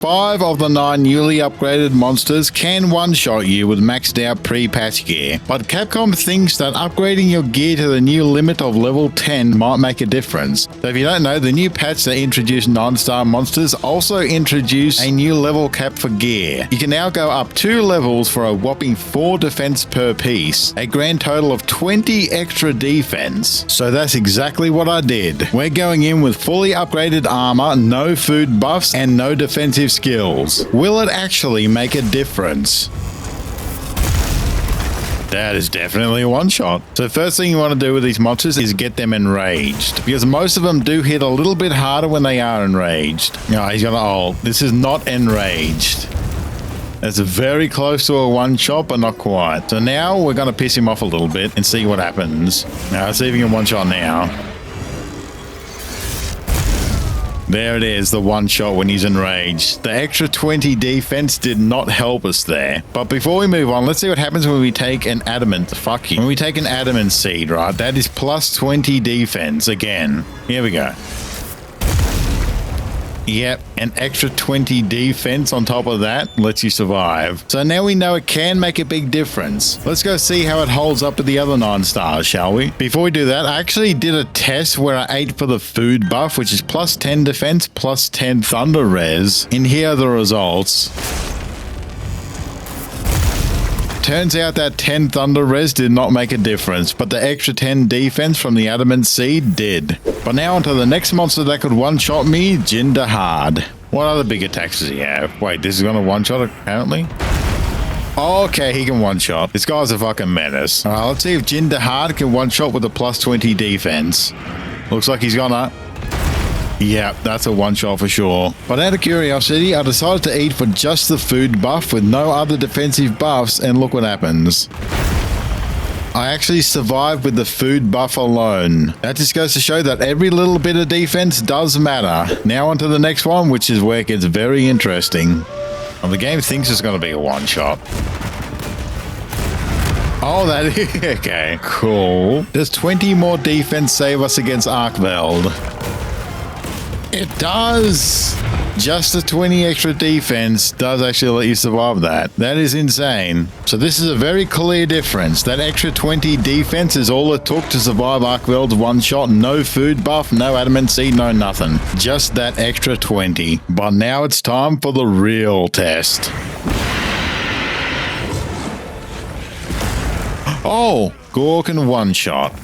5 of the 9 newly upgraded monsters can one-shot you with maxed out pre-patch gear, but Capcom thinks that upgrading your gear to the new limit of level 10 might make a difference. So if you don't know, the new patch that introduced 9-star monsters also introduced a new level cap for gear. You can now go up 2 levels for a whopping 4 defense per piece, a grand total of 20 extra defense. So that's exactly what I did. We're going in with fully upgraded armor, no food buffs, and no defensive skills. Will it actually make a difference? That is definitely a one-shot. So first thing you want to do with these monsters is get them enraged, because most of them do hit a little bit harder when they are enraged. No, he's got an ult. This is not enraged. That's very close to a one-shot, but not quite. So now we're going to piss him off a little bit and see what happens. Now let's see if he can one-shot now. There it is, the one shot when he's enraged. The extra 20 defense did not help us there. But before we move on, let's see what happens when we take an adamant. Fuck you. When we take an adamant seed, right? That is plus 20 defense again. Here we go. Yep, an extra 20 defense on top of that lets you survive. So now we know it can make a big difference. Let's go see how it holds up with the other 9 stars, shall we? Before we do that, I actually did a test where I ate for the food buff, which is plus 10 defense, plus 10 thunder res. And here are the results. Turns out that 10 thunder res did not make a difference, but the extra 10 defense from the adamant seed did. But now onto the next monster that could one-shot me, Jindahad. What other big attacks does he have? Wait, this is gonna one-shot apparently? Okay, he can one-shot. This guy's a fucking menace. Alright, let's see if Jindahad can one-shot with a plus 20 defense. Looks like he's gonna. Yeah, that's a one-shot for sure. But out of curiosity, I decided to eat for just the food buff with no other defensive buffs, and look what happens. I actually survived with the food buff alone. That just goes to show that every little bit of defense does matter. Now on to the next one, which is where it gets very interesting. Well, the game thinks it's going to be a one-shot. Oh, that is... Okay, cool. Does 20 more defense save us against Arkveld? It does! Just the 20 extra defense does actually let you survive that. That is insane. So this is a very clear difference. That extra 20 defense is all it took to survive Arkveld's one shot. No food buff, no adamant seed, no nothing. Just that extra 20. But now it's time for the real test. Oh, Gorkin one shot.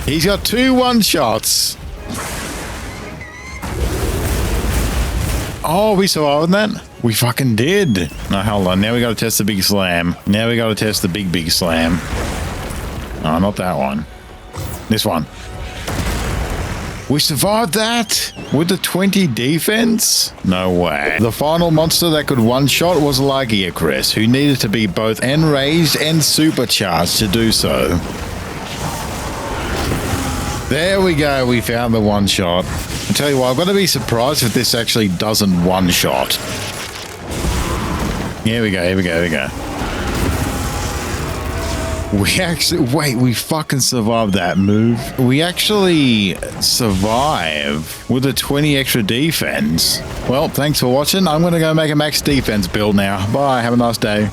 He's got 2 one-shots. Oh, we survived that? We fucking did. No, hold on. Now we gotta test the big slam. Now we gotta test the big slam. Oh, not that one. This one. We survived that? With the 20 defense? No way. The final monster that could one-shot was Lagiacress, who needed to be both enraged and supercharged to do so. There we go, we found the one-shot. I tell you what, I've got to be surprised if this actually doesn't one-shot. Here we go, here we go, here we go. We actually... Wait, we fucking survived that move. We actually survive with a 20 extra defense. Well, thanks for watching. I'm going to go make a max defense build now. Bye, have a nice day.